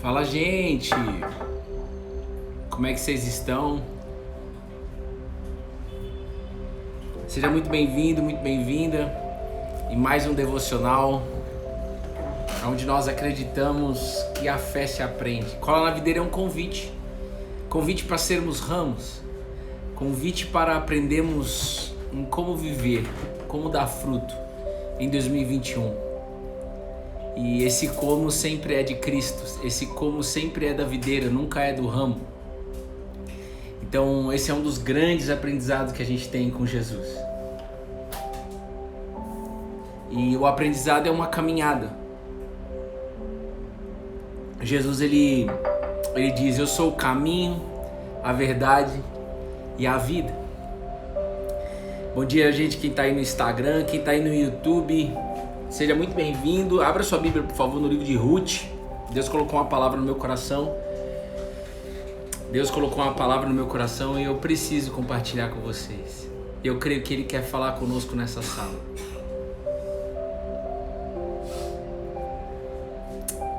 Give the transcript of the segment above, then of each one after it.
Fala, gente! Como é que vocês estão? Seja muito bem-vindo, muito bem-vinda em mais um devocional onde nós acreditamos que a fé se aprende. Cola na Videira é um convite para sermos ramos, convite para aprendermos em como viver, como dar fruto em 2021. E esse como sempre é de Cristo, esse como sempre é da videira, nunca é do ramo. Então esse é um dos grandes aprendizados que a gente tem com Jesus. E o aprendizado é uma caminhada. Jesus ele diz: eu sou o caminho, a verdade e a vida. Bom dia, gente, quem está aí no Instagram, quem está aí no YouTube. Seja muito bem-vindo. Abra sua Bíblia, por favor, no livro de Ruth. Deus colocou uma palavra no meu coração. E eu preciso compartilhar com vocês. Eu creio que Ele quer falar conosco nessa sala.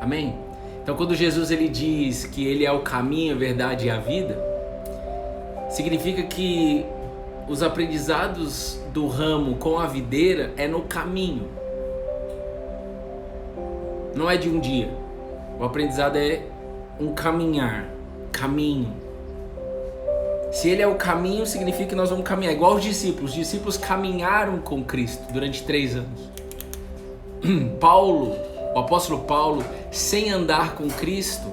Amém? Então, quando Jesus ele diz que Ele é o caminho, a verdade e a vida, significa que os aprendizados do ramo com a videira é no caminho. Não é de um dia. O aprendizado é um caminhar, caminho. Se Ele é o caminho, significa que nós vamos caminhar. Igual os discípulos. Os discípulos caminharam com Cristo durante 3 anos. O apóstolo Paulo, sem andar com Cristo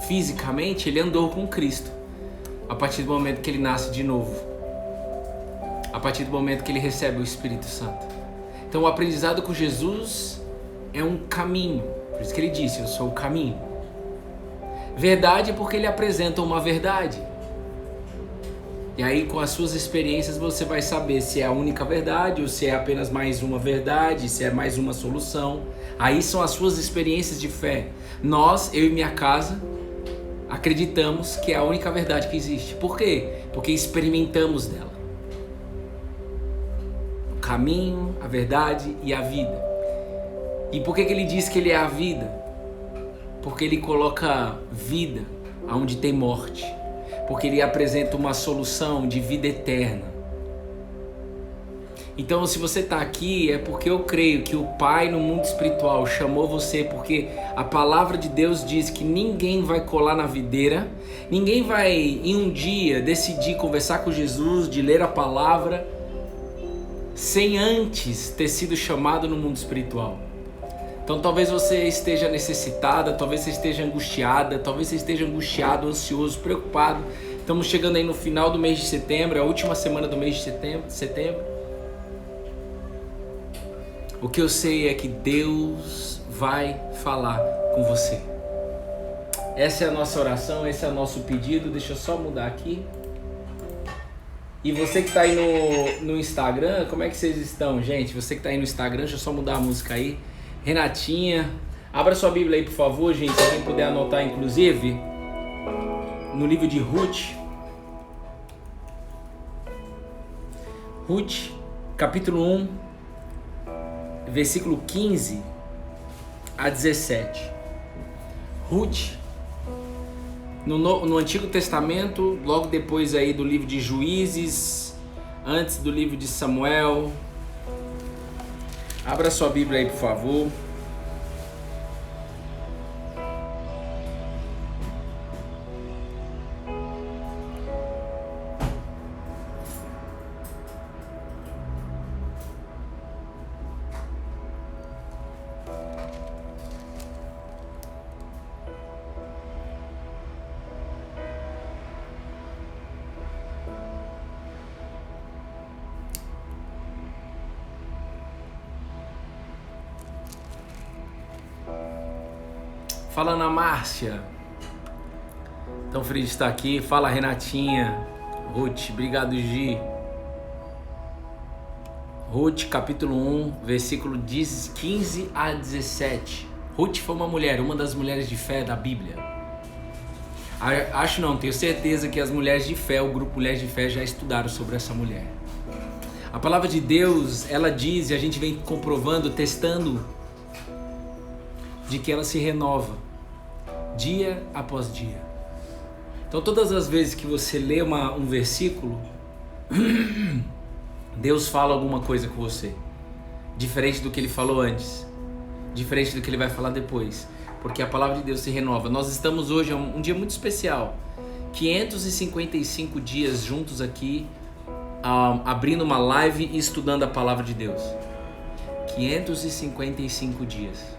fisicamente, ele andou com Cristo. A partir do momento que ele nasce de novo. A partir do momento que ele recebe o Espírito Santo. Então o aprendizado com Jesus é um caminho. Por isso que ele disse: eu sou o caminho. Verdade é porque ele apresenta uma verdade. E aí, com as suas experiências, você vai saber se é a única verdade ou se é apenas mais uma verdade, se é mais uma solução. Aí são as suas experiências de fé. Nós, eu e minha casa, acreditamos que é a única verdade que existe. Por quê? Porque experimentamos dela. O caminho, a verdade e a vida. E por que ele diz que ele é a vida? Porque ele coloca vida onde tem morte. Porque ele apresenta uma solução de vida eterna. Então, se você está aqui, é porque eu creio que o Pai no mundo espiritual chamou você, porque a palavra de Deus diz que ninguém vai colar na videira, ninguém vai em um dia decidir conversar com Jesus, de ler a palavra, sem antes ter sido chamado no mundo espiritual. Então talvez você esteja necessitada, talvez você esteja angustiada, talvez você esteja angustiado, ansioso, preocupado. Estamos chegando aí no final do mês de setembro, é a última semana do mês de setembro. O que eu sei é que Deus vai falar com você. Essa é a nossa oração, esse é o nosso pedido. Deixa eu só mudar aqui. E você que está aí no Instagram, como é que vocês estão, gente? Você que está aí no Instagram, deixa eu só mudar a música aí. Renatinha, abra sua Bíblia aí, por favor, gente, se alguém puder anotar, inclusive, no livro de Ruth. Ruth, capítulo 1, versículo 15 a 17. Ruth, no Antigo Testamento, logo depois aí do livro de Juízes, antes do livro de Samuel. Abra sua Bíblia aí, por favor. Fala, Ana Márcia. Tão feliz de estar aqui. Fala, Renatinha. Ruth, obrigado, Gi. Ruth, capítulo 1, versículo 15 a 17. Ruth foi uma mulher, uma das mulheres de fé da Bíblia. Acho não, tenho certeza que as mulheres de fé, o grupo Mulheres de Fé, já estudaram sobre essa mulher. A palavra de Deus, ela diz, e a gente vem comprovando, testando, de que ela se renova. dia após dia. Então todas as vezes que você lê um versículo, Deus fala alguma coisa com você, diferente do que Ele falou antes, diferente do que Ele vai falar depois, porque a palavra de Deus se renova. Nós estamos hoje, é um dia muito especial, 555 dias juntos aqui, abrindo uma live e estudando a palavra de Deus. 555 dias.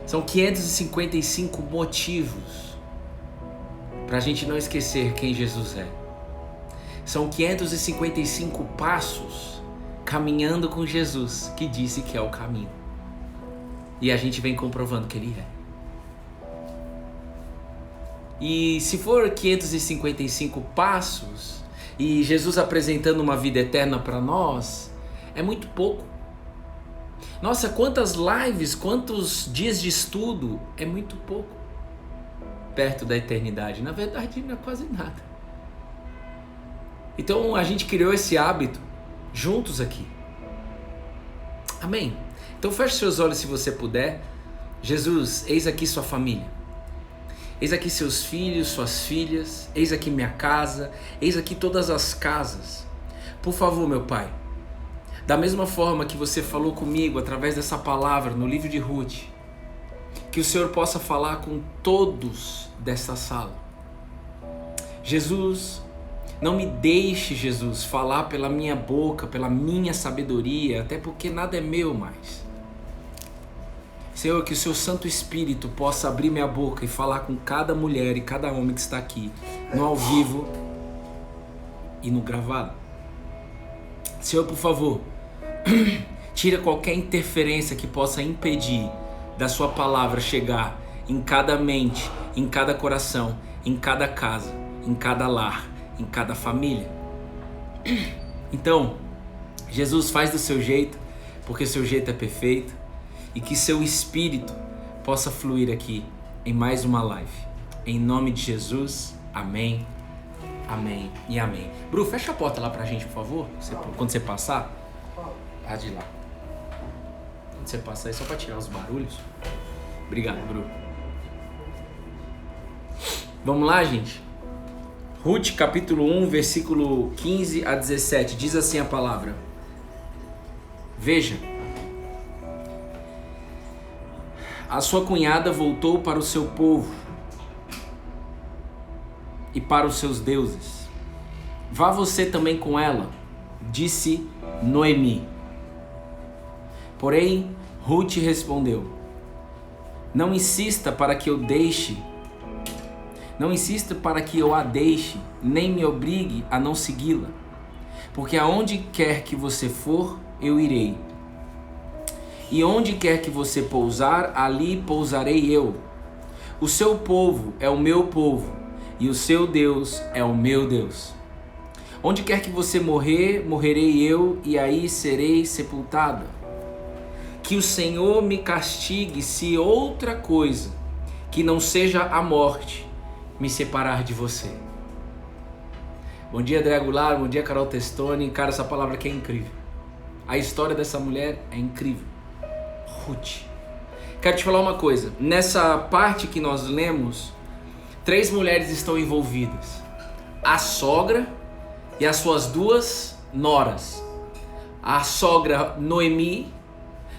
São 555 motivos para a gente não esquecer quem Jesus é. São 555 passos caminhando com Jesus, que disse que é o caminho. E a gente vem comprovando que Ele é. E se for 555 passos e Jesus apresentando uma vida eterna para nós, é muito pouco. Nossa, quantas lives, quantos dias de estudo, é muito pouco perto da eternidade. Na verdade, não é quase nada. Então a gente criou esse hábito juntos aqui. Amém? Então feche seus olhos se você puder. Jesus, eis aqui sua família. Eis aqui seus filhos, suas filhas. Eis aqui minha casa. Eis aqui todas as casas. Por favor, meu Pai, da mesma forma que você falou comigo através dessa palavra no livro de Ruth, que o Senhor possa falar com todos desta sala. Jesus, não me deixe, Jesus, falar pela minha boca, pela minha sabedoria, até porque nada é meu mais. Senhor, que o seu Santo Espírito possa abrir minha boca e falar com cada mulher e cada homem que está aqui, no ao vivo e no gravado. Senhor, por favor, tira qualquer interferência que possa impedir da sua palavra chegar em cada mente, em cada coração, em cada casa, em cada lar, em cada família. Então, Jesus, faz do seu jeito, porque o seu jeito é perfeito, e que seu Espírito possa fluir aqui em mais uma live. Em nome de Jesus, amém, amém e amém. Bru, fecha a porta lá pra gente, por favor, quando você passar. Ah, de lá. Quando você passar aí, só pra tirar os barulhos. Obrigado, Bru. Vamos lá, gente? Ruth, capítulo 1, versículo 15 a 17. Diz assim a palavra. Veja. A sua cunhada voltou para o seu povo e para os seus deuses. Vá você também com ela, disse Noemi. Porém, Ruth respondeu: Não insista para que eu a deixe, nem me obrigue a não segui-la, porque aonde quer que você for, eu irei. E onde quer que você pousar, ali pousarei eu. O seu povo é o meu povo, e o seu Deus é o meu Deus. Onde quer que você morrer, morrerei eu, e aí serei sepultada. Que o Senhor me castigue se outra coisa, que não seja a morte, me separar de você. Bom dia, André Goulart, bom dia, Carol Testoni. Cara, essa palavra aqui é incrível. A história dessa mulher é incrível. Ruth. Quero te falar uma coisa. Nessa parte que nós lemos, 3 mulheres estão envolvidas. A sogra e as suas 2 noras. A sogra Noemi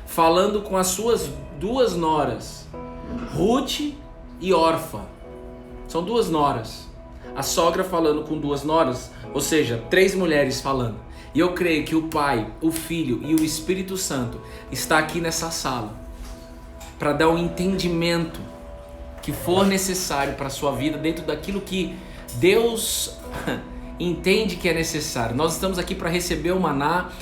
falando com as suas 2 noras, Ruth e Orfa. São 2 noras. A sogra falando com 2 noras, ou seja, 3 mulheres falando. E eu creio que o Pai, o Filho e o Espírito Santo está aqui nessa sala para dar o entendimento que for necessário para a sua vida dentro daquilo que Deus entende que é necessário. Nós estamos aqui para receber o maná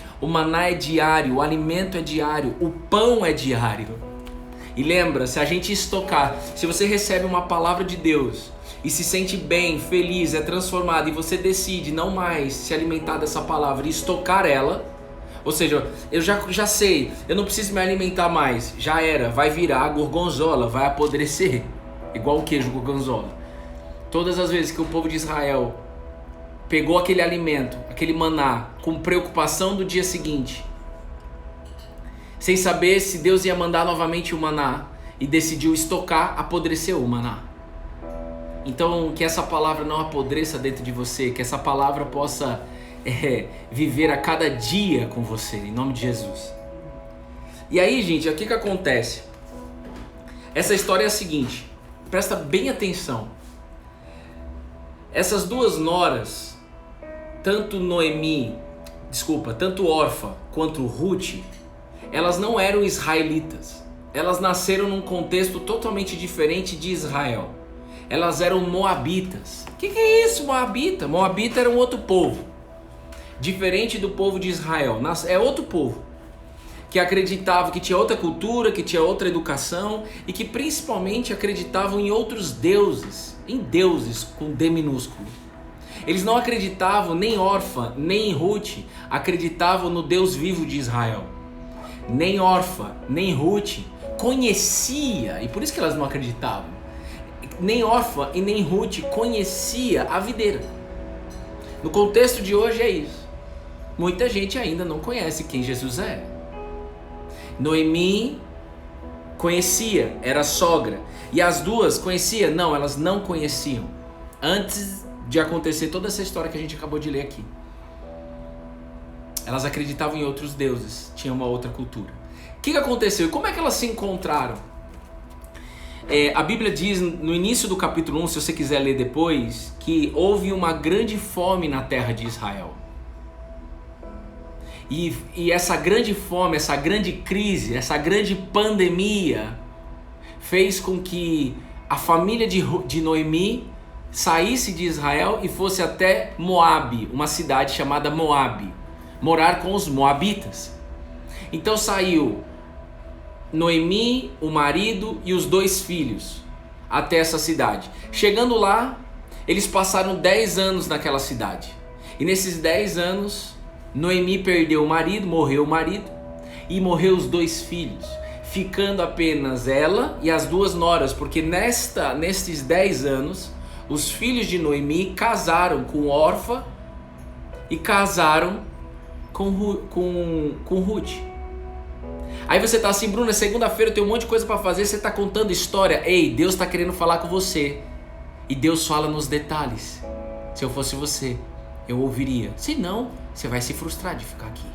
é diário, o alimento é diário, o pão é diário. E lembra, se a gente estocar, se você recebe uma palavra de Deus e se sente bem, feliz, é transformado, e você decide não mais se alimentar dessa palavra e estocar ela, ou seja, eu já sei, eu não preciso me alimentar mais, já era, vai virar gorgonzola, vai apodrecer, igual o queijo gorgonzola. Todas as vezes que o povo de Israel pegou aquele alimento, aquele maná, com preocupação do dia seguinte, sem saber se Deus ia mandar novamente o maná, e decidiu estocar, apodreceu o maná. Então, que essa palavra não apodreça dentro de você, que essa palavra possa viver a cada dia com você, em nome de Jesus. E aí, gente, o que acontece? Essa história é a seguinte, presta bem atenção. Essas duas noras, tanto Orfa quanto Ruth, elas não eram israelitas. Elas nasceram num contexto totalmente diferente de Israel. Elas eram moabitas. O que é isso, moabita? Moabita era um outro povo, diferente do povo de Israel. É outro povo, que acreditava que tinha outra cultura, que tinha outra educação e que principalmente acreditavam em outros deuses, em deuses com D minúsculo. Eles não acreditavam, nem Orfa, nem Ruth, acreditavam no Deus vivo de Israel. Nem Orfa, nem Ruth conhecia, e por isso que elas não acreditavam, nem Orfa e nem Ruth conhecia a videira. No contexto de hoje é isso. Muita gente ainda não conhece quem Jesus é. Noemi conhecia, era sogra. E as duas conheciam? Não, elas não conheciam. Antes de acontecer toda essa história que a gente acabou de ler aqui. Elas acreditavam em outros deuses, tinham uma outra cultura. O que aconteceu? E como é que elas se encontraram? A Bíblia diz no início do capítulo 1, se você quiser ler depois, que houve uma grande fome na terra de Israel. E essa grande fome, essa grande crise, essa grande pandemia fez com que a família de Noemi saísse de Israel e fosse até Moabe, uma cidade chamada Moabe, morar com os moabitas. Então saiu Noemi, o marido e os 2 filhos até essa cidade. Chegando lá, eles passaram 10 anos naquela cidade. E nesses 10 anos, Noemi perdeu o marido, morreu o marido, e morreu os 2 filhos, ficando apenas ela e as 2 noras, porque nestes 10 anos, os filhos de Noemi casaram com Orfa e casaram com Ruth. Aí você tá assim, Bruno, é segunda-feira, eu tenho um monte de coisa para fazer, você tá contando história. Ei, Deus tá querendo falar com você. E Deus fala nos detalhes. Se eu fosse você, eu ouviria. Se não, você vai se frustrar de ficar aqui.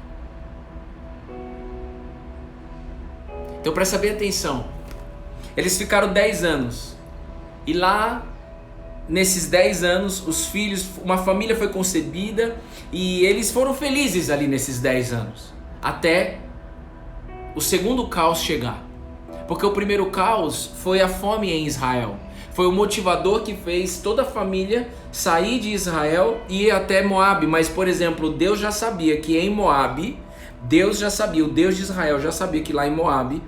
Então presta bem atenção. Eles ficaram 10 anos. E lá, nesses 10 anos, os filhos, uma família foi concebida. E eles foram felizes ali nesses 10 anos. Até o segundo caos chegar. Porque o primeiro caos foi a fome em Israel. Foi o motivador que fez toda a família sair de Israel e ir até Moabe. Mas, por exemplo, Deus já sabia que em Moabe, o Deus de Israel já sabia que lá em Moabe,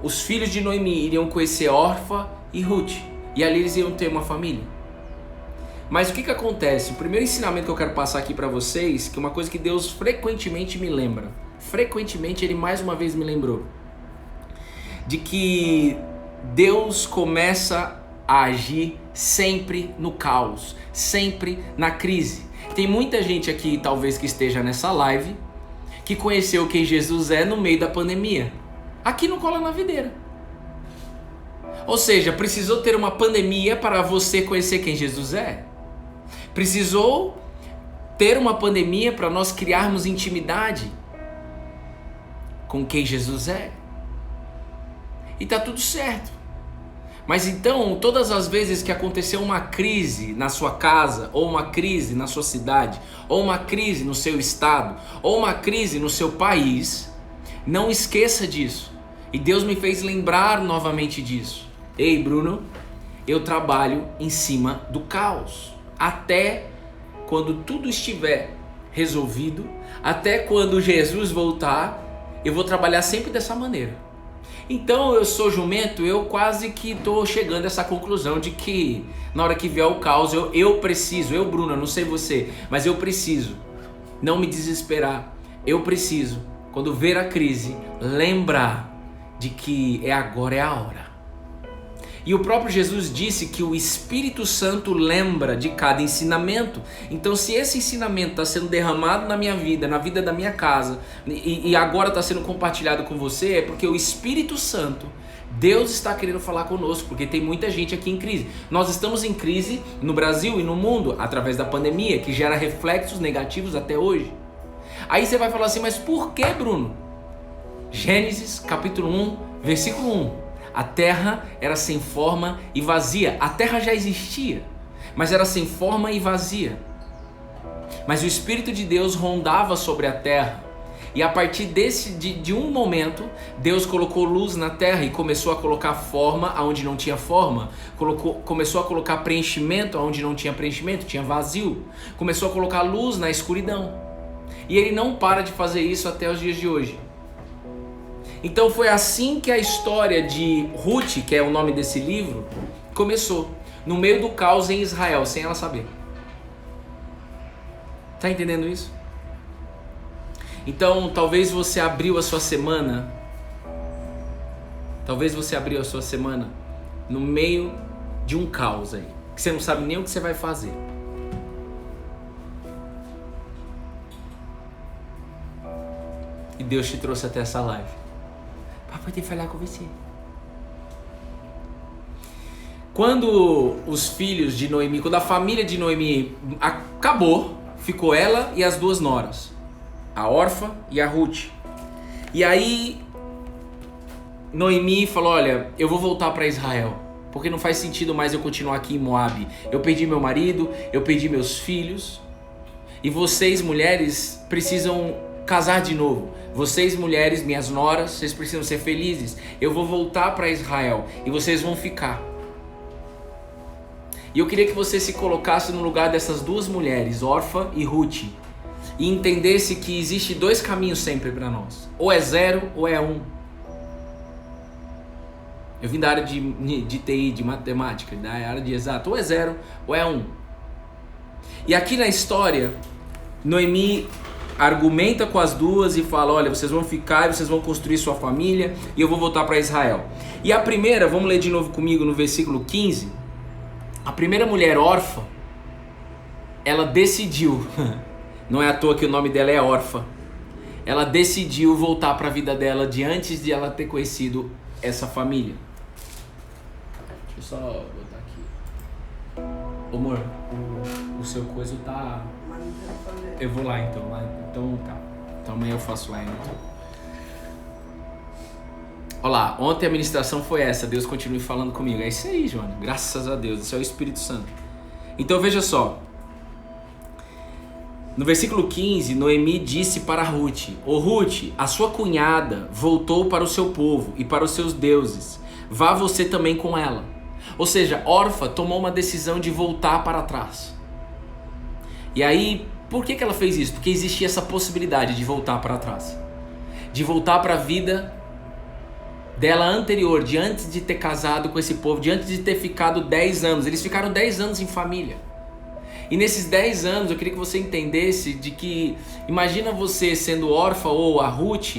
os filhos de Noemi iriam conhecer Orfa e Ruth. E ali eles iam ter uma família. Mas o que acontece? O primeiro ensinamento que eu quero passar aqui para vocês, que é uma coisa que Deus frequentemente me lembra. Frequentemente Ele mais uma vez me lembrou. De que Deus começa a agir sempre no caos. Sempre na crise. Tem muita gente aqui, talvez que esteja nessa live, que conheceu quem Jesus é no meio da pandemia. Aqui no Cola na Videira. Ou seja, precisou ter uma pandemia para você conhecer quem Jesus é? Precisou ter uma pandemia para nós criarmos intimidade com quem Jesus é? E tá tudo certo. Mas então, todas as vezes que aconteceu uma crise na sua casa, ou uma crise na sua cidade, ou uma crise no seu estado, ou uma crise no seu país, não esqueça disso. E Deus me fez lembrar novamente disso. Ei, Bruno, eu trabalho em cima do caos. Até quando tudo estiver resolvido, até quando Jesus voltar, eu vou trabalhar sempre dessa maneira. Então eu sou jumento, eu quase que estou chegando a essa conclusão de que na hora que vier o caos, eu preciso, Bruno, eu não sei você, mas eu preciso não me desesperar. Eu preciso, quando ver a crise, lembrar de que agora é a hora. E o próprio Jesus disse que o Espírito Santo lembra de cada ensinamento. Então, se esse ensinamento está sendo derramado na minha vida, na vida da minha casa, e agora está sendo compartilhado com você, é porque o Espírito Santo, Deus está querendo falar conosco, porque tem muita gente aqui em crise. Nós estamos em crise no Brasil e no mundo, através da pandemia, que gera reflexos negativos até hoje. Aí você vai falar assim, mas por que, Bruno? Gênesis capítulo 1, versículo 1. A terra era sem forma e vazia. A terra já existia, mas era sem forma e vazia. Mas o Espírito de Deus rondava sobre a terra. E a partir de um momento, Deus colocou luz na terra e começou a colocar forma onde não tinha forma. Começou a colocar preenchimento onde não tinha preenchimento, tinha vazio. Começou a colocar luz na escuridão. E Ele não para de fazer isso até os dias de hoje. Então foi assim que a história de Ruth, que é o nome desse livro, começou. No meio do caos em Israel, sem ela saber. Tá entendendo isso? Então talvez você abriu a sua semana. Talvez você abriu a sua semana no meio de um caos aí. Que você não sabe nem o que você vai fazer. E Deus te trouxe até essa live para poder falar com você. Quando os filhos de Noemi, quando a família de Noemi acabou, ficou ela e as duas noras, a Orfa e a Ruth. E aí Noemi falou, olha, eu vou voltar para Israel, porque não faz sentido mais eu continuar aqui em Moabe. Eu perdi meu marido, eu perdi meus filhos, e vocês mulheres precisam casar de novo. Vocês mulheres, minhas noras, vocês precisam ser felizes. Eu vou voltar para Israel e vocês vão ficar. E eu queria que você se colocasse no lugar dessas duas mulheres, Orfa e Ruth, e entendesse que existe dois caminhos sempre para nós. Ou é 0 ou é 1. Eu vim da área de TI, de matemática, da área de exato. Ou é 0 ou é 1. E aqui na história, Noemi argumenta com as duas e fala, olha, vocês vão ficar e vocês vão construir sua família e eu vou voltar para Israel. E a primeira, vamos ler de novo comigo no versículo 15. A primeira mulher, Orfa, ela decidiu, não é à toa que o nome dela é Orfa, ela decidiu voltar para a vida dela de antes de ela ter conhecido essa família. Deixa eu só botar aqui. Ô, amor, o seu coisa tá... Eu vou lá então. Então tá. Então amanhã eu faço lá então. Olá, ontem a ministração foi essa. Deus continue falando comigo. É isso aí, Joana. Graças a Deus. Isso é o Espírito Santo. Então veja só. No versículo 15, Noemi disse para Ruth: Ô Ruth, a sua cunhada voltou para o seu povo e para os seus deuses. Vá você também com ela. Ou seja, Orfa tomou uma decisão de voltar para trás. E aí, por que ela fez isso? Porque existia essa possibilidade de voltar para trás. De voltar para a vida dela anterior, de antes de ter casado com esse povo, de antes de ter ficado 10 anos. Eles ficaram 10 anos em família. E nesses 10 anos eu queria que você entendesse de que, imagina você sendo órfã ou a Ruth,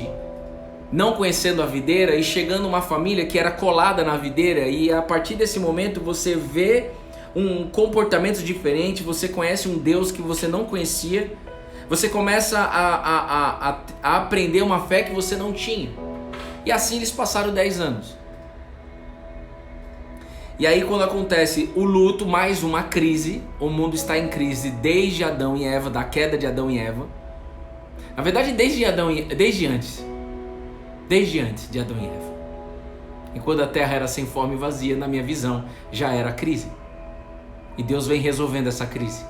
não conhecendo a videira e chegando uma família que era colada na videira, e a partir desse momento você vê um comportamento diferente, você conhece um Deus que você não conhecia, você começa a aprender uma fé que você não tinha. E assim eles passaram 10 anos. E aí quando acontece o luto, mais uma crise, o mundo está em crise desde Adão e Eva, da queda de Adão e Eva. Na verdade desde antes de Adão e Eva. E quando a terra era sem forma e vazia, na minha visão, já era crise. E Deus vem resolvendo essa crise.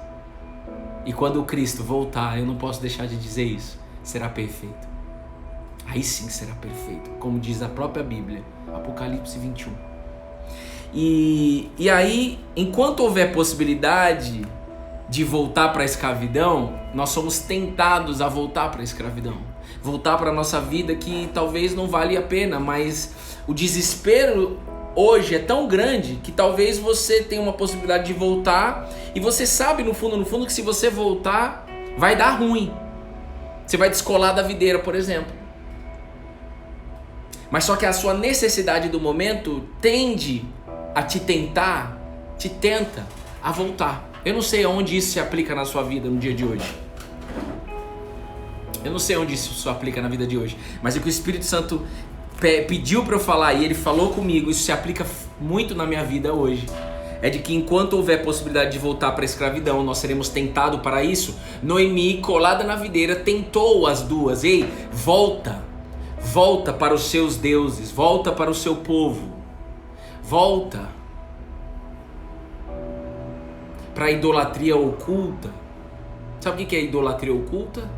E quando o Cristo voltar, eu não posso deixar de dizer isso, será perfeito. Aí sim será perfeito, como diz a própria Bíblia, Apocalipse 21. E aí, enquanto houver possibilidade de voltar para a escravidão, nós somos tentados a voltar para a escravidão. Voltar para a nossa vida que talvez não vale a pena, mas o desespero hoje é tão grande que talvez você tenha uma possibilidade de voltar e você sabe no fundo que se você voltar vai dar ruim. Você vai descolar da videira, por exemplo. Mas só que a sua necessidade do momento tende a te tentar, te tenta a voltar. Eu não sei onde isso se aplica na sua vida no dia de hoje. Eu não sei onde isso se aplica na vida de hoje. Mas é que o Espírito Santo pediu para eu falar e ele falou comigo. Isso se aplica muito na minha vida hoje. É de que enquanto houver possibilidade de voltar para a escravidão, nós seremos tentados para isso. Noemi, colada na videira, tentou as duas. Ei, volta. Volta para os seus deuses. Volta para o seu povo. Volta para a idolatria oculta. Sabe o que é idolatria oculta?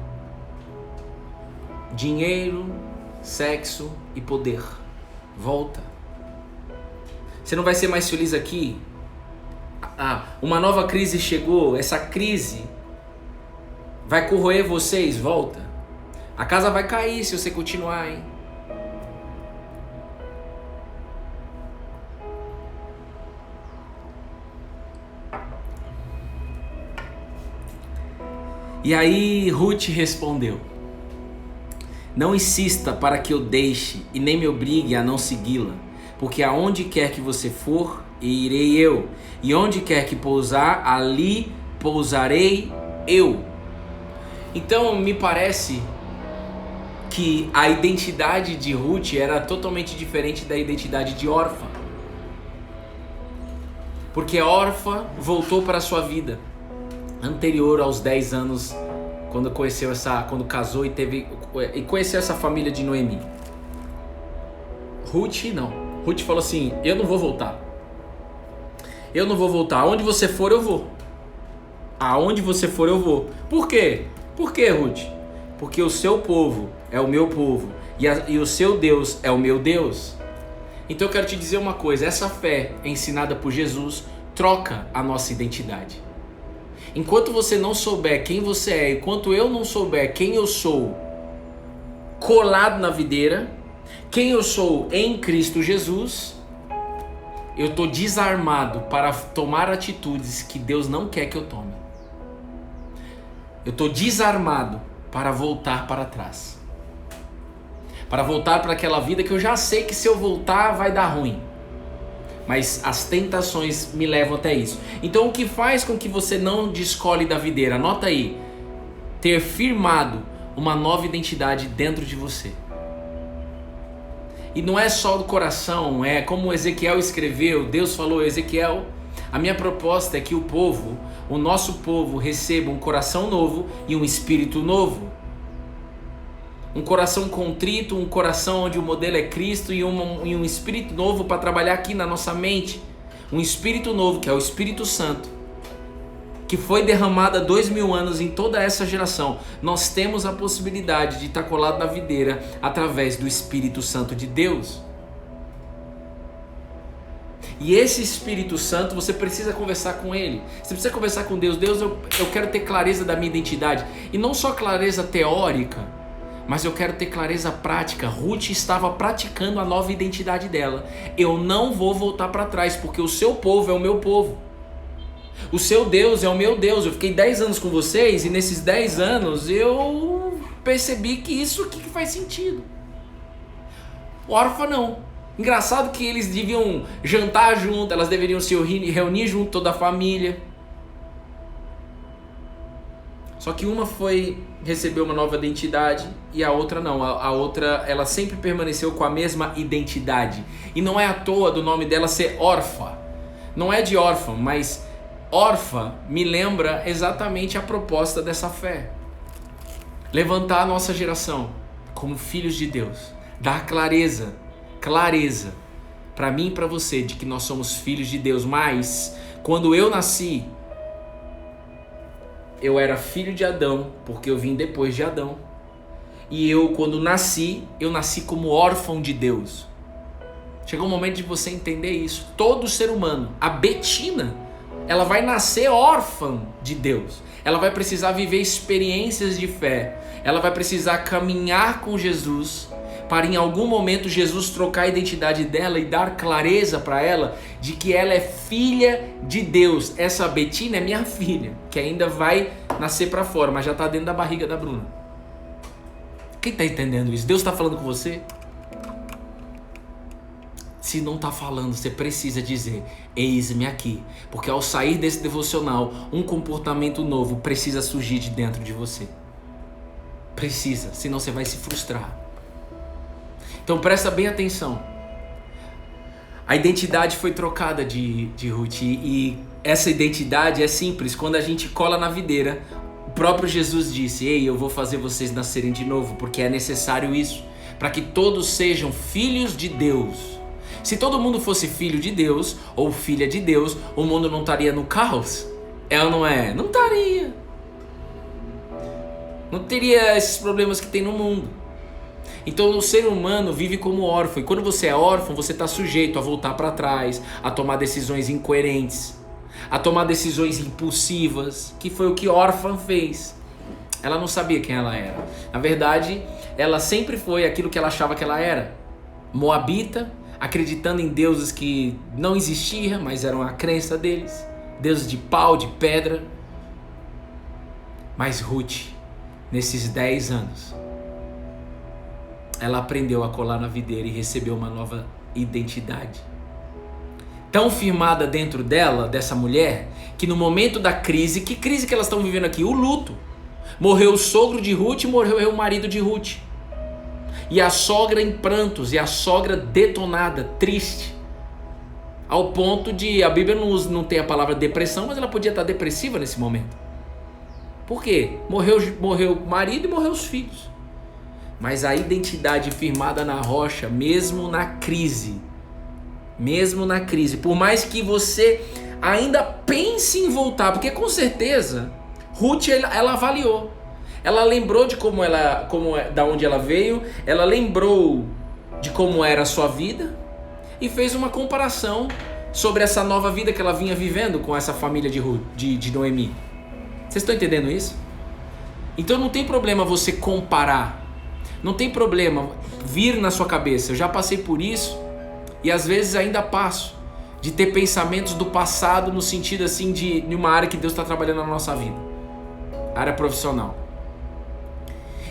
Dinheiro, sexo e poder. Volta. Você não vai ser mais feliz aqui? Uma nova crise chegou. Essa crise vai corroer vocês. Volta. A casa vai cair se você continuar, hein? E aí Ruth respondeu: não insista para que eu deixe e nem me obrigue a não segui-la, porque aonde quer que você for, irei eu, e onde quer que pousar, ali pousarei eu. Então me parece que a identidade de Ruth era totalmente diferente da identidade de Orfa, porque Orfa voltou para a sua vida anterior aos 10 anos, quando casou e conheceu essa família de Noemi. Ruth não. Ruth falou assim: eu não vou voltar. Eu não vou voltar. Aonde você for, eu vou. Aonde você for, eu vou. Por quê? Por quê, Ruth? Porque o seu povo é o meu povo e o seu Deus é o meu Deus. Então eu quero te dizer uma coisa: essa fé ensinada por Jesus troca a nossa identidade. Enquanto você não souber quem você é, enquanto eu não souber quem eu sou, colado na videira, quem eu sou em Cristo Jesus, eu estou desarmado para tomar atitudes que Deus não quer que eu tome. Eu estou desarmado para voltar para trás. Para voltar para aquela vida que eu já sei que se eu voltar vai dar ruim. Mas as tentações me levam até isso. Então o que faz com que você não descole da videira? Anota aí: ter firmado uma nova identidade dentro de você. E não é só do coração, é como Ezequiel escreveu. Deus falou: Ezequiel, a minha proposta é que o nosso povo receba um coração novo e um espírito novo. Um coração contrito, um coração onde o modelo é Cristo e um espírito novo para trabalhar aqui na nossa mente. Um espírito novo que é o Espírito Santo, que foi derramado há 2000 anos em toda essa geração. Nós temos a possibilidade de estar colado na videira através do Espírito Santo de Deus. E esse Espírito Santo, você precisa conversar com ele. Você precisa conversar com Deus. Deus, eu quero ter clareza da minha identidade. E não só clareza teórica, mas eu quero ter clareza prática. Ruth estava praticando a nova identidade dela. Eu não vou voltar para trás, porque o seu povo é o meu povo. O seu Deus é o meu Deus. Eu fiquei 10 anos com vocês e nesses 10 anos eu percebi que isso aqui que faz sentido. Órfã não. Engraçado que eles deviam jantar junto, elas deveriam se reunir junto, toda a família. Só que uma recebeu uma nova identidade e a outra não. A outra, ela sempre permaneceu com a mesma identidade. E não é à toa do nome dela ser órfã. Não é de órfã, mas órfã me lembra exatamente a proposta dessa fé. Levantar a nossa geração como filhos de Deus. Dar clareza para mim e para você de que nós somos filhos de Deus. Mas quando eu nasci, eu era filho de Adão, porque eu vim depois de Adão. E eu, quando nasci, eu nasci como órfão de Deus. Chegou o momento de você entender isso. Todo ser humano, a Betina, ela vai nascer órfã de Deus. Ela vai precisar viver experiências de fé. Ela vai precisar caminhar com Jesus, para em algum momento Jesus trocar a identidade dela e dar clareza para ela de que ela é filha de Deus. Essa Betina é minha filha, que ainda vai nascer para fora, mas já está dentro da barriga da Bruna. Quem está entendendo isso? Deus está falando com você? Se não está falando, você precisa dizer: eis-me aqui. Porque ao sair desse devocional, um comportamento novo precisa surgir de dentro de você. Precisa, senão você vai se frustrar. Então presta bem atenção. A identidade foi trocada de Ruth, e essa identidade é simples. Quando a gente cola na videira, o próprio Jesus disse: ei, eu vou fazer vocês nascerem de novo, porque é necessário isso, para que todos sejam filhos de Deus. Se todo mundo fosse filho de Deus ou filha de Deus, o mundo não estaria no caos? É ou não é? Não estaria. Não teria esses problemas que tem no mundo. Então o ser humano vive como órfão, e quando você é órfão, você está sujeito a voltar para trás, a tomar decisões incoerentes, a tomar decisões impulsivas, que foi o que órfã fez. Ela não sabia quem ela era. Na verdade, ela sempre foi aquilo que ela achava que ela era: moabita, acreditando em deuses que não existiam, mas eram a crença deles, deuses de pau, de pedra. Mas Ruth, nesses 10 anos, ela aprendeu a colar na videira e recebeu uma nova identidade. Tão firmada dentro dela, dessa mulher, que no momento da crise, que crise que elas estão vivendo aqui? O luto. Morreu o sogro de Ruth, morreu o marido de Ruth. E a sogra em prantos, e a sogra detonada, triste. Ao ponto de, a Bíblia não tem a palavra depressão, mas ela podia estar depressiva nesse momento. Por quê? Morreu o marido e morreu os filhos. Mas a identidade firmada na rocha, mesmo na crise, por mais que você ainda pense em voltar, porque com certeza Ruth, ela avaliou, ela lembrou de da onde ela veio, ela lembrou de como era a sua vida e fez uma comparação sobre essa nova vida que ela vinha vivendo com essa família de Noemi. Vocês estão entendendo isso? Então não tem problema você comparar. Não tem problema vir na sua cabeça. Eu já passei por isso e às vezes ainda passo, de ter pensamentos do passado no sentido assim de uma área que Deus está trabalhando na nossa vida, área profissional.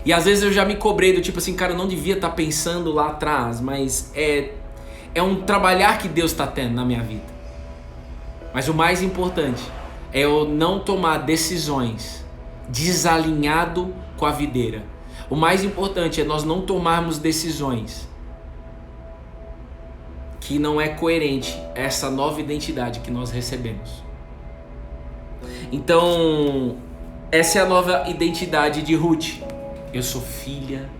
E às vezes eu já me cobrei do tipo assim: cara, eu não devia estar pensando lá atrás, mas é um trabalhar que Deus está tendo na minha vida. Mas o mais importante é eu não tomar decisões desalinhado com a videira. O mais importante é nós não tomarmos decisões que não é coerente a essa nova identidade que nós recebemos. Então, essa é a nova identidade de Ruth. Eu sou filha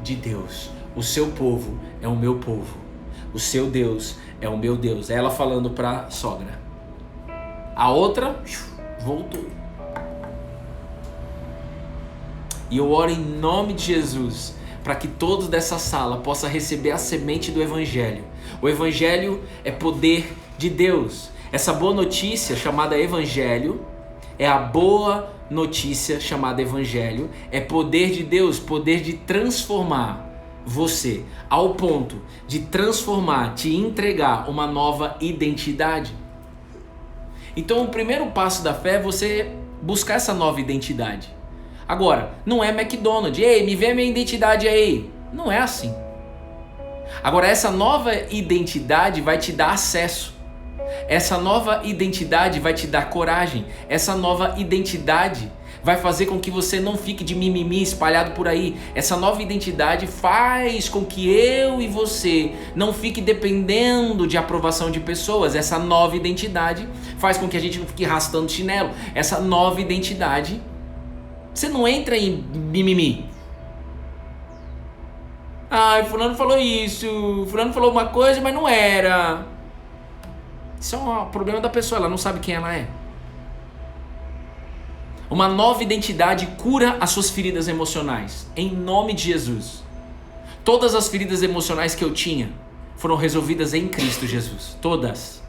de Deus. O seu povo é o meu povo. O seu Deus é o meu Deus. É ela falando para a sogra. A outra voltou. E eu oro em nome de Jesus para que todos dessa sala possam receber a semente do Evangelho. O Evangelho é poder de Deus. Essa boa notícia chamada Evangelho é a boa notícia chamada Evangelho. É poder de Deus, poder de transformar você ao ponto de transformar, te entregar uma nova identidade. Então o primeiro passo da fé é você buscar essa nova identidade. Agora, não é McDonald's. Ei, me vê a minha identidade aí. Não é assim. Agora, essa nova identidade vai te dar acesso. Essa nova identidade vai te dar coragem. Essa nova identidade vai fazer com que você não fique de mimimi espalhado por aí. Essa nova identidade faz com que eu e você não fique dependendo de aprovação de pessoas. Essa nova identidade faz com que a gente não fique arrastando chinelo. Essa nova identidade, você não entra em mimimi. Ai, fulano falou isso, fulano falou uma coisa, mas não era. Isso é um problema da pessoa, ela não sabe quem ela é. Uma nova identidade cura as suas feridas emocionais, em nome de Jesus. Todas as feridas emocionais que eu tinha foram resolvidas em Cristo Jesus. Todas.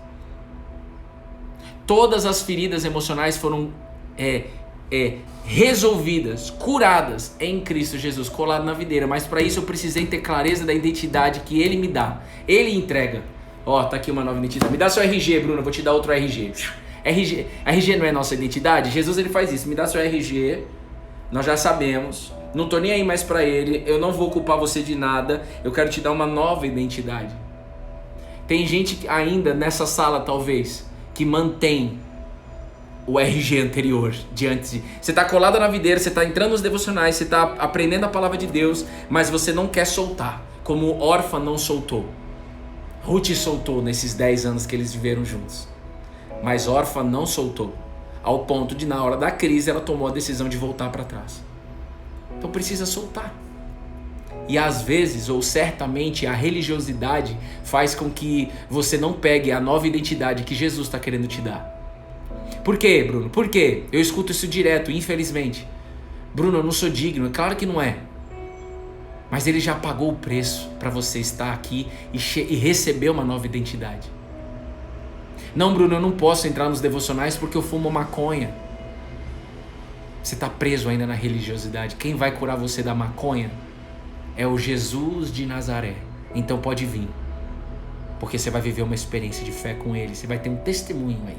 Todas as feridas emocionais foram resolvidas, curadas em Cristo Jesus, colado na videira. Mas para isso eu precisei ter clareza da identidade que Ele me dá. Ele entrega. Ó, tá aqui uma nova identidade. Me dá seu RG, Bruno, eu vou te dar outro RG. RG não é nossa identidade? Jesus, ele faz isso. Me dá seu RG, nós já sabemos. Não tô nem aí mais para Ele. Eu não vou culpar você de nada. Eu quero te dar uma nova identidade. Tem gente ainda nessa sala, talvez, que mantém o RG anterior diante de... Você está colada na videira, você está entrando nos devocionais, você está aprendendo a palavra de Deus, mas você não quer soltar, como Orfa não soltou. Ruth soltou nesses 10 anos que eles viveram juntos. Mas Orfa não soltou, ao ponto de, na hora da crise, ela tomou a decisão de voltar para trás. Então precisa soltar. E às vezes, ou certamente, a religiosidade faz com que você não pegue a nova identidade que Jesus está querendo te dar. Por quê, Bruno? Por quê? Eu escuto isso direto, infelizmente. Bruno, eu não sou digno. É claro que não é. Mas ele já pagou o preço para você estar aqui e receber uma nova identidade. Não, Bruno, eu não posso entrar nos devocionais porque eu fumo maconha. Você está preso ainda na religiosidade. Quem vai curar você da maconha é o Jesus de Nazaré. Então pode vir. Porque você vai viver uma experiência de fé com ele. Você vai ter um testemunho aí.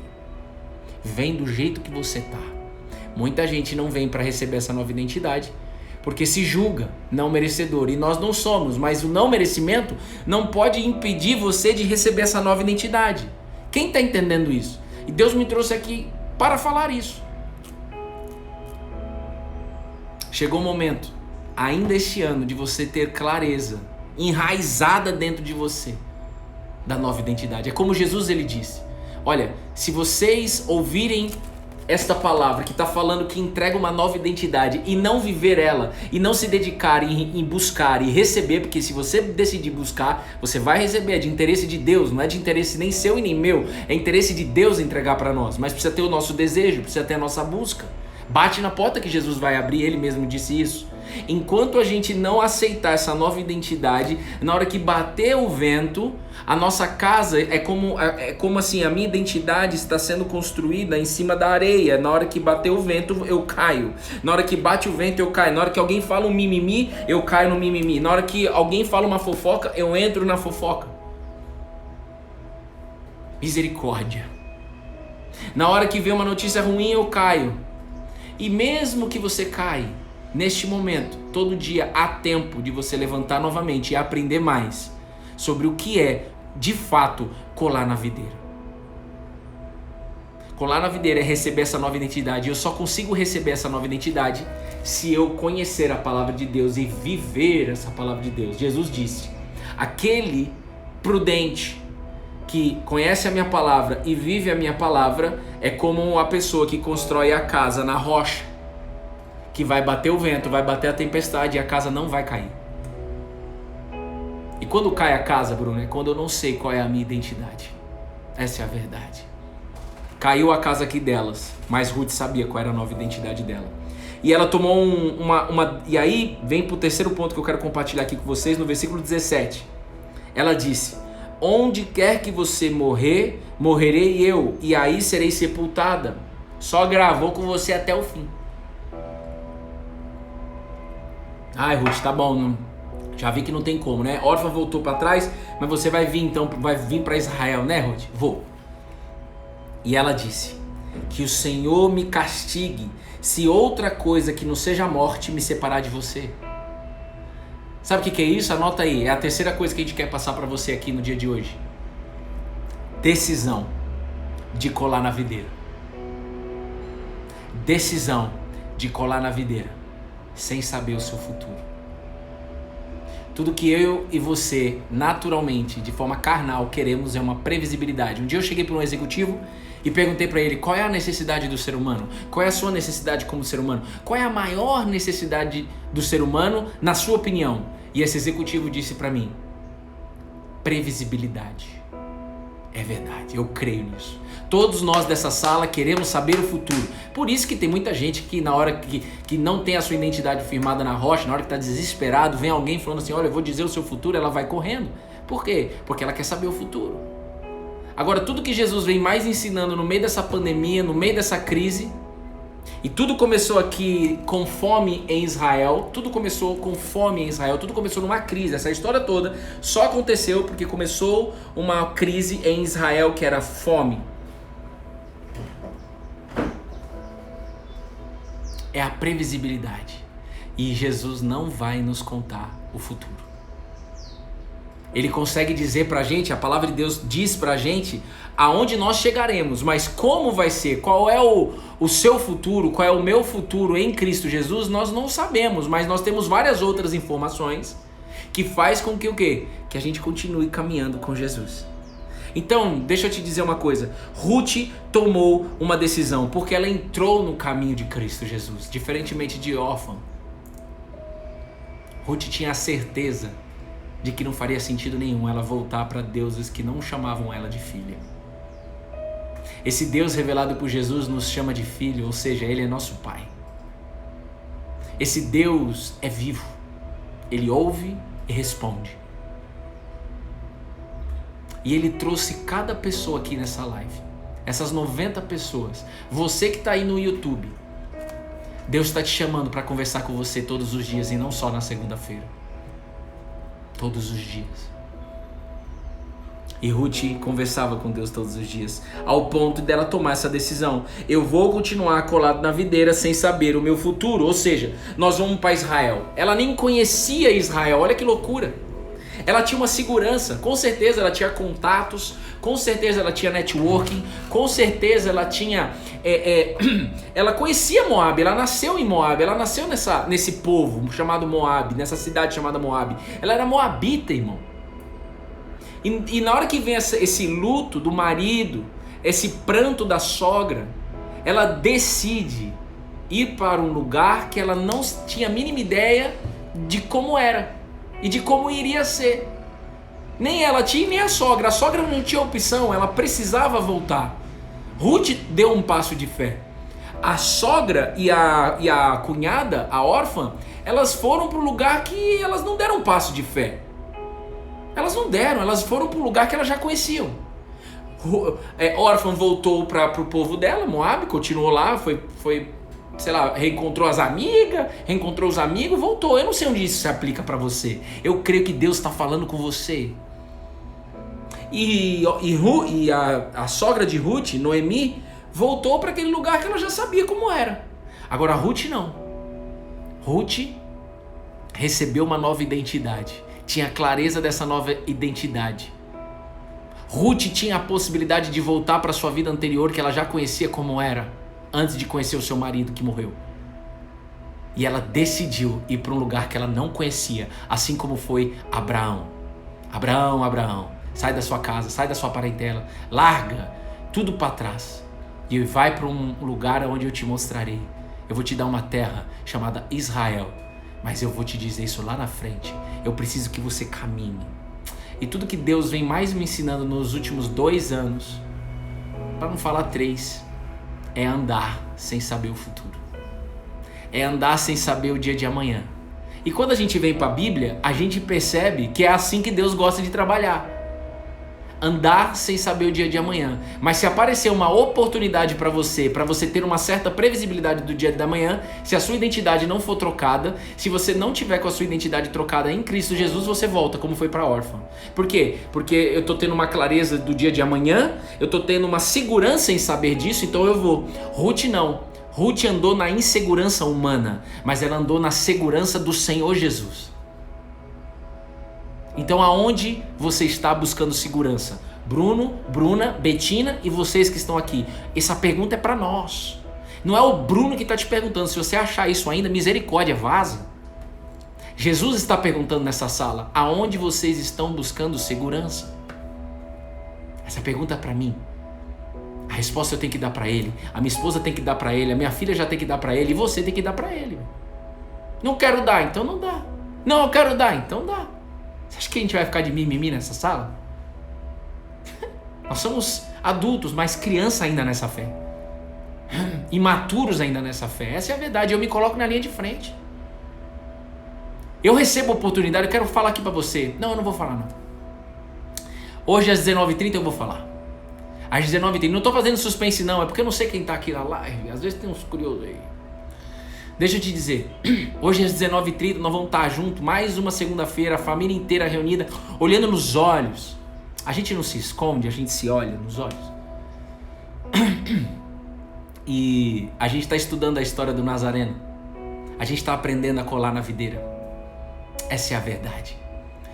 Vem do jeito que você tá. Muita gente não vem para receber essa nova identidade porque se julga não merecedor. E nós não somos. Mas o não merecimento não pode impedir você de receber essa nova identidade. Quem está entendendo isso? E Deus me trouxe aqui para falar isso. Chegou o momento, ainda este ano, de você ter clareza, enraizada dentro de você, da nova identidade. É como Jesus ele disse: olha, se vocês ouvirem esta palavra que está falando que entrega uma nova identidade e não viver ela, e não se dedicar em buscar e receber, porque se você decidir buscar, você vai receber, é de interesse de Deus, não é de interesse nem seu e nem meu, é interesse de Deus entregar para nós, mas precisa ter o nosso desejo, precisa ter a nossa busca. Bate na porta que Jesus vai abrir, ele mesmo disse isso. Enquanto a gente não aceitar essa nova identidade, na hora que bater o vento, a nossa casa é como assim, a minha identidade está sendo construída em cima da areia. Na hora que bater o vento, eu caio. Na hora que bate o vento, eu caio. Na hora que alguém fala um mimimi, eu caio no mimimi. Na hora que alguém fala uma fofoca, eu entro na fofoca. Misericórdia. Na hora que vem uma notícia ruim, eu caio. E mesmo que você caia, neste momento, todo dia há tempo de você levantar novamente e aprender mais sobre o que é, de fato, colar na videira. Colar na videira é receber essa nova identidade. Eu só consigo receber essa nova identidade se eu conhecer a palavra de Deus e viver essa palavra de Deus. Jesus disse: aquele prudente que conhece a minha palavra e vive a minha palavra é como uma pessoa que constrói a casa na rocha, que vai bater o vento, vai bater a tempestade e a casa não vai cair. E quando cai a casa, Bruno, é quando eu não sei qual é a minha identidade. Essa é a verdade. Caiu a casa aqui delas, mas Ruth sabia qual era a nova identidade dela. E ela tomou E aí vem para o terceiro ponto que eu quero compartilhar aqui com vocês, no versículo 17. Ela disse: onde quer que você morrer, morrerei eu, e aí serei sepultada. Sogra, vou com você até o fim. Ai, Ruth, tá bom, não, já vi que não tem como, né? Orfa voltou para trás, mas você vai vir então, vai vir para Israel, né, Ruth? Vou. E ela disse: que o Senhor me castigue se outra coisa que não seja a morte me separar de você. Sabe o que é isso? Anota aí, é a terceira coisa que a gente quer passar para você aqui no dia de hoje. Decisão de colar na videira. Decisão de colar na videira, sem saber o seu futuro. Tudo que eu e você, naturalmente, de forma carnal, queremos é uma previsibilidade. Um dia eu cheguei para um executivo e perguntei para ele: qual é a necessidade do ser humano? Qual é a sua necessidade como ser humano? Qual é a maior necessidade do ser humano, na sua opinião? E esse executivo disse para mim: previsibilidade. É verdade, eu creio nisso. Todos nós dessa sala queremos saber o futuro. Por isso que tem muita gente que na hora que não tem a sua identidade firmada na rocha, na hora que está desesperado, vem alguém falando assim: olha, eu vou dizer o seu futuro, ela vai correndo. Por quê? Porque ela quer saber o futuro. Agora, tudo que Jesus vem mais ensinando no meio dessa pandemia, no meio dessa crise, e tudo começou aqui com fome em Israel, tudo começou com fome em Israel, tudo começou numa crise. Essa história toda só aconteceu porque começou uma crise em Israel, que era fome. É a previsibilidade. E Jesus não vai nos contar o futuro. Ele consegue dizer pra gente, a palavra de Deus diz pra gente aonde nós chegaremos, mas como vai ser, qual é o seu futuro, qual é o meu futuro em Cristo Jesus, nós não sabemos, mas nós temos várias outras informações que faz com que o quê? Que a gente continue caminhando com Jesus. Então, deixa eu te dizer uma coisa, Ruth tomou uma decisão, porque ela entrou no caminho de Cristo Jesus, diferentemente de Orfa. Ruth tinha a certeza de que não faria sentido nenhum ela voltar para deuses que não chamavam ela de filha. Esse Deus revelado por Jesus nos chama de filho, ou seja, Ele é nosso Pai. Esse Deus é vivo, Ele ouve e responde. E Ele trouxe cada pessoa aqui nessa live, essas 90 pessoas, você que está aí no YouTube, Deus está te chamando para conversar com você todos os dias e não só na segunda-feira. Todos os dias. E Ruth conversava com Deus todos os dias, ao ponto dela tomar essa decisão. Eu vou continuar colado na videira sem saber o meu futuro. Ou seja, nós vamos para Israel. Ela nem conhecia Israel, olha que loucura. Ela tinha uma segurança, com certeza ela tinha contatos, com certeza ela tinha networking, com certeza ela tinha... ela conhecia Moab, ela nasceu em Moab, ela nasceu nesse povo chamado Moab, nessa cidade chamada Moab. Ela era moabita, irmão. E na hora que vem esse luto do marido, esse pranto da sogra, ela decide ir para um lugar que ela não tinha a mínima ideia de como era e de como iria ser. Nem ela tinha, nem a sogra não tinha opção, ela precisava voltar. Ruth deu um passo de fé. A sogra e a cunhada, a órfã, elas foram para o lugar que elas não deram um passo de fé. Elas não deram, elas foram para o lugar que elas já conheciam. Órfã voltou para o povo dela, Moab, continuou lá, foi, sei lá, reencontrou as amigas, reencontrou os amigos, voltou. Eu não sei onde isso se aplica para você. Eu creio que Deus está falando com você. E a sogra de Ruth, Noemi, voltou para aquele lugar que ela já sabia como era. Agora Ruth não. Ruth recebeu uma nova identidade. Tinha clareza dessa nova identidade. Ruth tinha a possibilidade de voltar para sua vida anterior, que ela já conhecia como era, antes de conhecer o seu marido que morreu. E ela decidiu ir para um lugar que ela não conhecia, assim como foi Abraão. Abraão, sai da sua casa, sai da sua parentela, larga tudo para trás e vai para um lugar onde eu te mostrarei. Eu vou te dar uma terra chamada Israel, mas eu vou te dizer isso lá na frente. Eu preciso que você caminhe. E tudo que Deus vem mais me ensinando nos últimos 2 anos, para não falar 3, é andar sem saber o futuro. É andar sem saber o dia de amanhã. E quando a gente vem para a Bíblia, a gente percebe que é assim que Deus gosta de trabalhar. Andar sem saber o dia de amanhã. Mas se aparecer uma oportunidade para você ter uma certa previsibilidade do dia da manhã, se a sua identidade não for trocada, se você não tiver com a sua identidade trocada em Cristo Jesus, você volta, como foi para a órfã. Por quê? Porque eu tô tendo uma clareza do dia de amanhã, eu tô tendo uma segurança em saber disso, então eu vou. Ruth não. Ruth andou na insegurança humana, mas ela andou na segurança do Senhor Jesus. Então aonde você está buscando segurança? Bruno, Bruna, Betina e vocês que estão aqui. Essa pergunta é para nós. Não é o Bruno que está te perguntando. Se você achar isso ainda, misericórdia, vaza. Jesus está perguntando nessa sala, aonde vocês estão buscando segurança? Essa pergunta é para mim. A resposta eu tenho que dar para ele. A minha esposa tem que dar para ele. A minha filha já tem que dar para ele. E você tem que dar para ele. Não quero dar, então não dá. Não, eu quero dar, então dá. Você acha que a gente vai ficar de mimimi nessa sala? Nós somos adultos, mas criança ainda nessa fé. Imaturos ainda nessa fé. Essa é a verdade. Eu me coloco na linha de frente. Eu recebo a oportunidade, eu quero falar aqui pra você. Não, eu não vou falar não. Hoje às 19h30 eu vou falar. Às 19h30. Não tô fazendo suspense não, é porque eu não sei quem tá aqui na live. Às vezes tem uns curiosos aí. Deixa eu te dizer, hoje às 19h30 nós vamos estar juntos, mais uma segunda-feira, a família inteira reunida, olhando nos olhos. A gente não se esconde, a gente se olha nos olhos. E a gente está estudando a história do Nazareno. A gente está aprendendo a colar na videira. Essa é a verdade.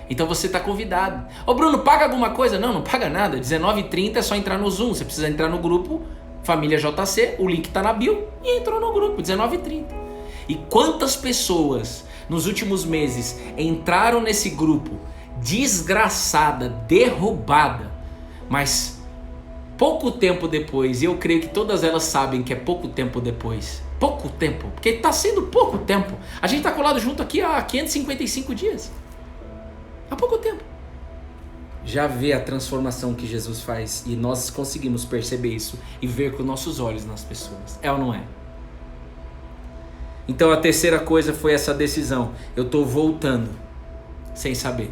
Então você está convidado. Ô Bruno, paga alguma coisa? Não paga nada. 19h30 é só entrar no Zoom. Você precisa entrar no grupo Família JC, o link está na bio e entrou no grupo, 19h30. E quantas pessoas nos últimos meses entraram nesse grupo desgraçada, derrubada, mas pouco tempo depois, e eu creio que todas elas sabem que é pouco tempo depois, pouco tempo, porque está sendo pouco tempo. A gente está colado junto aqui há 555 dias. Há pouco tempo. Já vê a transformação que Jesus faz e nós conseguimos perceber isso e ver com nossos olhos nas pessoas. É ou não é? Então a terceira coisa foi essa decisão. Eu estou voltando sem saber.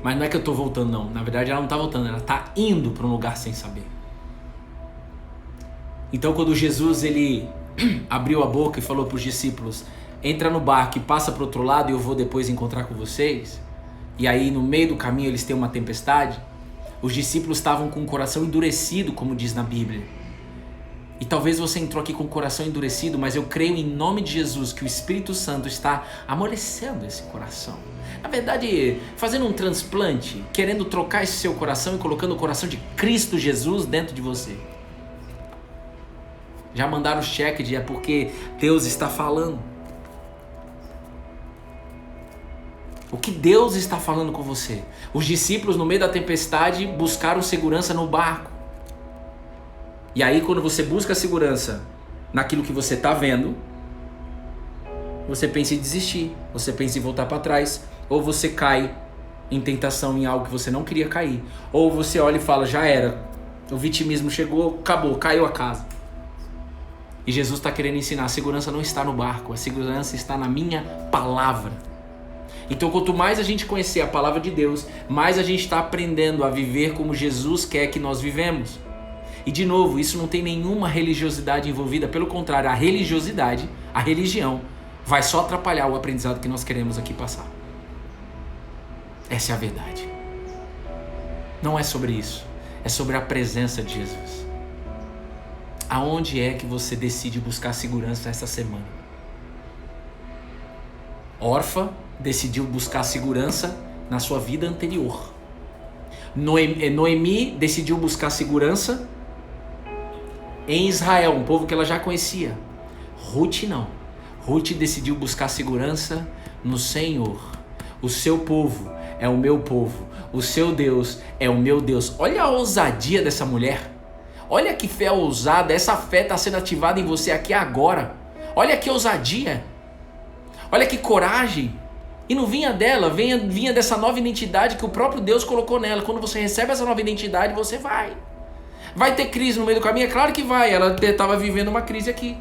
Mas não é que eu estou voltando não. Na verdade ela não está voltando, ela está indo para um lugar sem saber. Então quando Jesus ele abriu a boca e falou para os discípulos: entra no barco e passa para o outro lado e eu vou depois encontrar com vocês. E aí no meio do caminho eles têm uma tempestade. Os discípulos estavam com o coração endurecido, como diz na Bíblia. E talvez você entrou aqui com o coração endurecido, mas eu creio em nome de Jesus que o Espírito Santo está amolecendo esse coração. Na verdade, fazendo um transplante, querendo trocar esse seu coração e colocando o coração de Cristo Jesus dentro de você. Já mandaram o cheque de é porque Deus está falando. O que Deus está falando com você? Os discípulos no meio da tempestade buscaram segurança no barco. E aí quando você busca segurança naquilo que você está vendo, você pensa em desistir, você pensa em voltar para trás, ou você cai em tentação em algo que você não queria cair, ou você olha e fala, já era, o vitimismo chegou, acabou, caiu a casa. E Jesus está querendo ensinar, a segurança não está no barco, a segurança está na minha palavra. Então quanto mais a gente conhecer a palavra de Deus, mais a gente está aprendendo a viver como Jesus quer que nós vivemos. E de novo, isso não tem nenhuma religiosidade envolvida, pelo contrário, a religiosidade, a religião, vai só atrapalhar o aprendizado que nós queremos aqui passar. Essa é a verdade. Não é sobre isso, é sobre a presença de Jesus. Aonde é que você decide buscar segurança essa semana? Orfa decidiu buscar segurança na sua vida anterior. Noemi decidiu buscar segurança em Israel, um povo que ela já conhecia. Ruth não. Ruth decidiu buscar segurança no Senhor. O seu povo é o meu povo. O seu Deus é o meu Deus. Olha a ousadia dessa mulher. Olha que fé ousada. Essa fé está sendo ativada em você aqui agora. Olha que ousadia. Olha que coragem. E não vinha dela, vinha dessa nova identidade que o próprio Deus colocou nela. Quando você recebe essa nova identidade, você vai. Vai ter crise no meio do caminho? É claro que vai. Ela estava vivendo uma crise aqui.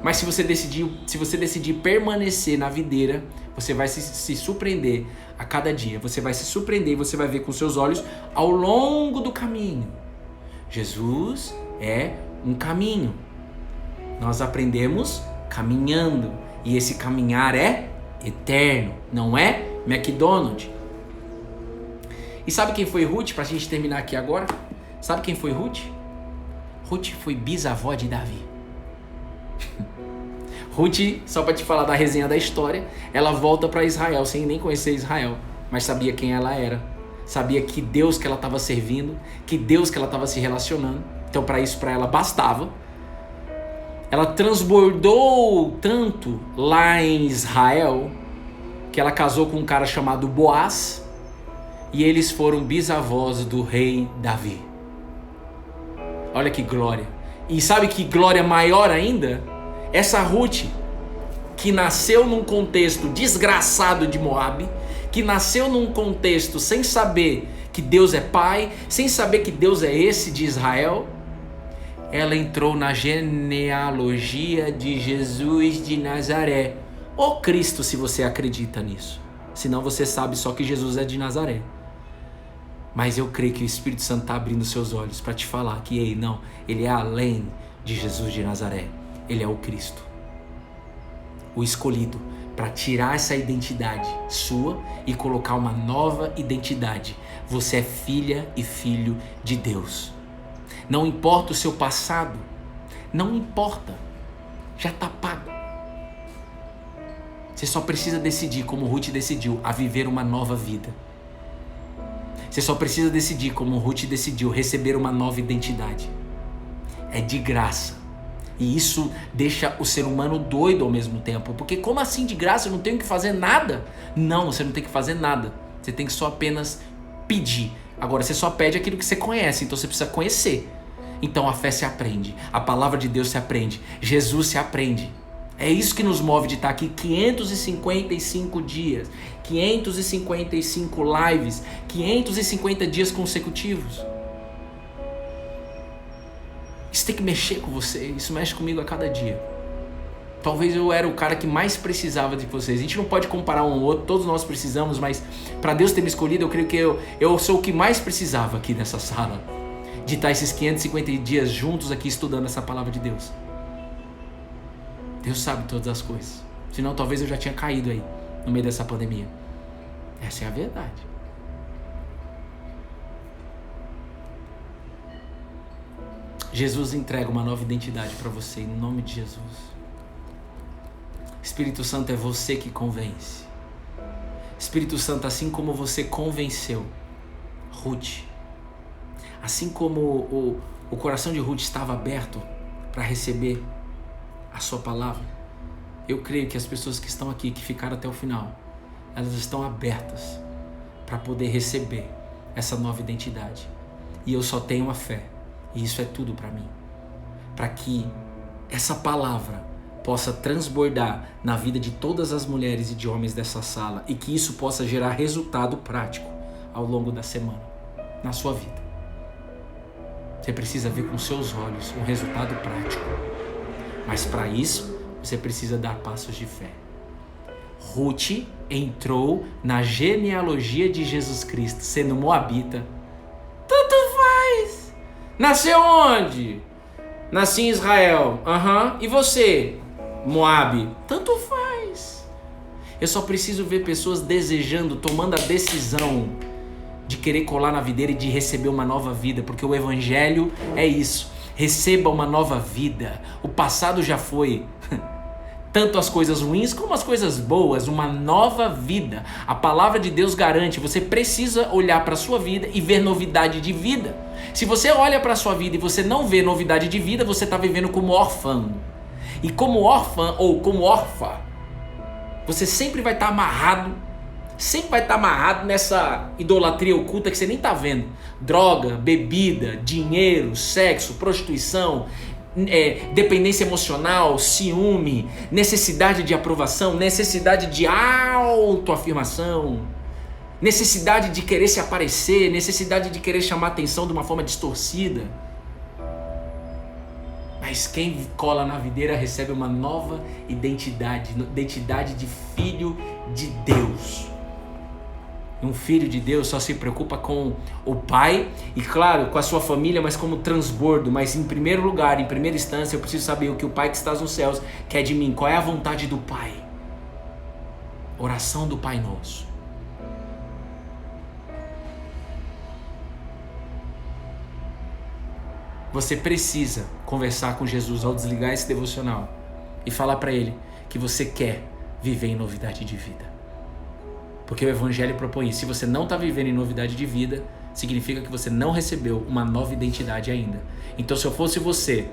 Mas se você decidir permanecer na videira, você vai se surpreender a cada dia. Você vai se surpreender e você vai ver com seus olhos ao longo do caminho. Jesus é um caminho. Nós aprendemos caminhando. E esse caminhar é eterno, não é McDonald's. E sabe quem foi Ruth? Pra gente terminar aqui agora. Sabe quem foi Ruth? Ruth foi bisavó de Davi. Ruth, só para te falar da resenha da história, ela volta para Israel sem nem conhecer Israel, mas sabia quem ela era, sabia que Deus que ela estava servindo, que Deus que ela estava se relacionando. Então para isso, para ela bastava. Ela transbordou tanto lá em Israel que ela casou com um cara chamado Boaz e eles foram bisavós do rei Davi. Olha que glória. E sabe que glória maior ainda? Essa Ruth, que nasceu num contexto desgraçado de Moabe, que nasceu num contexto sem saber que Deus é pai, sem saber que Deus é esse de Israel, ela entrou na genealogia de Jesus de Nazaré. Ou Cristo, se você acredita nisso. Senão você sabe só que Jesus é de Nazaré. Mas eu creio que o Espírito Santo está abrindo seus olhos para te falar que ele é além de Jesus de Nazaré. Ele é o Cristo, o escolhido, para tirar essa identidade sua e colocar uma nova identidade. Você é filha e filho de Deus. Não importa o seu passado, não importa, já está pago. Você só precisa decidir, como Ruth decidiu, a viver uma nova vida. Você só precisa decidir, como Ruth decidiu, receber uma nova identidade. É de graça. E isso deixa o ser humano doido ao mesmo tempo. Porque como assim de graça? Eu não tenho que fazer nada? Não, você não tem que fazer nada. Você tem que só apenas pedir. Agora, você só pede aquilo que você conhece, então você precisa conhecer. Então a fé se aprende, a palavra de Deus se aprende, Jesus se aprende. É isso que nos move de estar aqui 555 dias, 555 lives, 550 dias consecutivos. Isso tem que mexer com você, isso mexe comigo a cada dia. Talvez eu era o cara que mais precisava de vocês. A gente não pode comparar um ao outro, todos nós precisamos, mas para Deus ter me escolhido, eu creio que eu sou o que mais precisava aqui nessa sala. De estar esses 550 dias juntos aqui estudando essa palavra de Deus. Deus sabe todas as coisas. Senão talvez eu já tinha caído aí, no meio dessa pandemia. Essa é a verdade. Jesus entrega uma nova identidade para você, em nome de Jesus. Espírito Santo, é você que convence. Espírito Santo, assim como você convenceu Ruth, assim como o coração de Ruth estava aberto para receber a sua palavra, eu creio que as pessoas que estão aqui, que ficaram até o final, elas estão abertas para poder receber essa nova identidade. E eu só tenho a fé, e isso é tudo para mim, para que essa palavra possa transbordar na vida de todas as mulheres e de homens dessa sala, e que isso possa gerar resultado prático ao longo da semana, na sua vida. Você precisa ver com seus olhos um resultado prático. Mas para isso, você precisa dar passos de fé. Ruth entrou na genealogia de Jesus Cristo, sendo moabita. Tanto faz! Nasceu onde? Nasci em Israel. E você? Moabe. Tanto faz. Eu só preciso ver pessoas desejando, tomando a decisão de querer colar na videira e de receber uma nova vida, porque o evangelho é isso. Receba uma nova vida. O passado já foi. Tanto as coisas ruins como as coisas boas. Uma nova vida. A palavra de Deus garante. Você precisa olhar para a sua vida e ver novidade de vida. Se você olha para a sua vida e você não vê novidade de vida, você está vivendo como órfão. E como órfã ou como órfã, você sempre vai estar amarrado. Sempre vai estar amarrado nessa idolatria oculta que você nem está vendo. Droga, bebida, dinheiro, sexo, prostituição, dependência emocional, ciúme, necessidade de aprovação, necessidade de autoafirmação, necessidade de querer se aparecer, necessidade de querer chamar atenção de uma forma distorcida. Mas quem cola na videira recebe uma nova identidade, identidade de filho de Deus. Um filho de Deus só se preocupa com o pai e, claro, com a sua família, mas como transbordo. Mas em primeiro lugar, em primeira instância, eu preciso saber o que o Pai que estás nos céus quer de mim. Qual é a vontade do Pai? Oração do Pai Nosso. Você precisa conversar com Jesus ao desligar esse devocional e falar para Ele que você quer viver em novidade de vida. Porque o Evangelho propõe isso. Se você não está vivendo em novidade de vida, significa que você não recebeu uma nova identidade ainda. Então, se eu fosse você,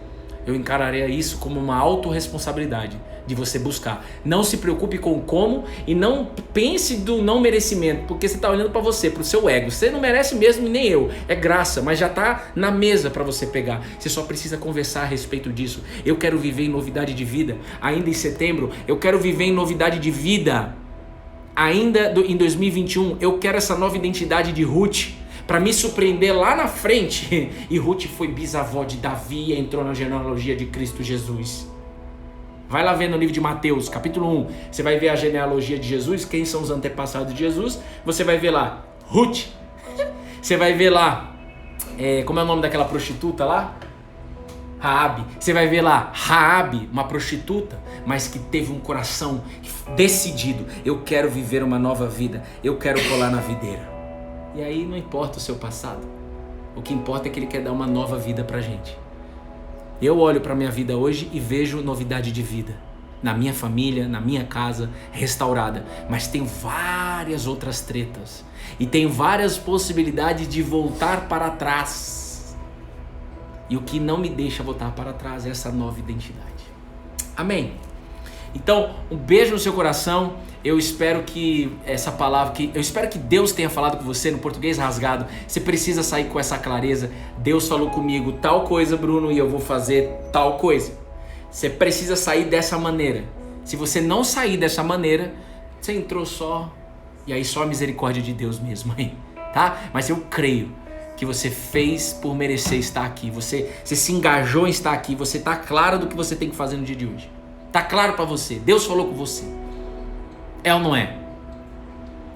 eu encararia isso como uma autorresponsabilidade de você buscar. Não se preocupe com o como e não pense do não merecimento, porque você está olhando para você, para o seu ego. Você não merece mesmo, nem eu. É graça, mas já está na mesa para você pegar. Você só precisa conversar a respeito disso. Eu quero viver em novidade de vida. Ainda em setembro, eu quero viver em novidade de vida. Ainda em 2021, eu quero essa nova identidade de Ruth para me surpreender lá na frente. E Ruth foi bisavó de Davi e entrou na genealogia de Cristo Jesus. Vai lá ver no livro de Mateus, capítulo 1. Você vai ver a genealogia de Jesus, quem são os antepassados de Jesus. Você vai ver lá Ruth. Você vai ver lá, como é o nome daquela prostituta lá? Raabe. Você vai ver lá Raabe, uma prostituta, mas que teve um coração decidido. Eu quero viver uma nova vida. Eu quero colar na videira. E aí não importa o seu passado. O que importa é que Ele quer dar uma nova vida pra gente. Eu olho pra minha vida hoje e vejo novidade de vida. na minha família, na minha casa, restaurada. Mas tenho várias outras tretas. E tenho várias possibilidades de voltar para trás. E o que não me deixa voltar para trás é essa nova identidade. Amém? Então, um beijo no seu coração. Eu espero que essa palavra, eu espero que Deus tenha falado com você no português rasgado. Você precisa sair com essa clareza. Deus falou comigo tal coisa, Bruno, e eu vou fazer tal coisa. Você precisa sair dessa maneira. Se você não sair dessa maneira, você entrou só, e aí só a misericórdia de Deus mesmo, hein? Tá? Mas eu creio que você fez por merecer estar aqui. Você se engajou em estar aqui. Você está claro do que você tem que fazer no dia de hoje. Tá claro para você. Deus falou com você. É ou não é?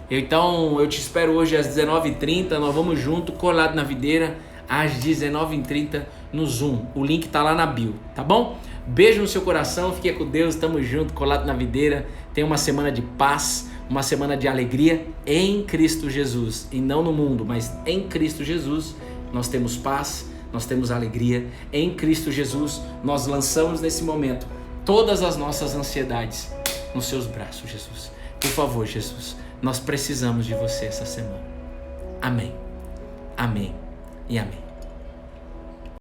Então eu te espero hoje às 19h30. Nós vamos junto, colado na videira, às 19h30 no Zoom. O link tá lá na bio, tá bom? Beijo no seu coração. Fique com Deus. Tamo junto, colado na videira. Tenha uma semana de paz, uma semana de alegria em Cristo Jesus. E não no mundo, mas em Cristo Jesus nós temos paz, nós temos alegria. Em Cristo Jesus nós lançamos nesse momento todas as nossas ansiedades nos seus braços, Jesus. Por favor, Jesus, nós precisamos de você essa semana. Amém. Amém e amém.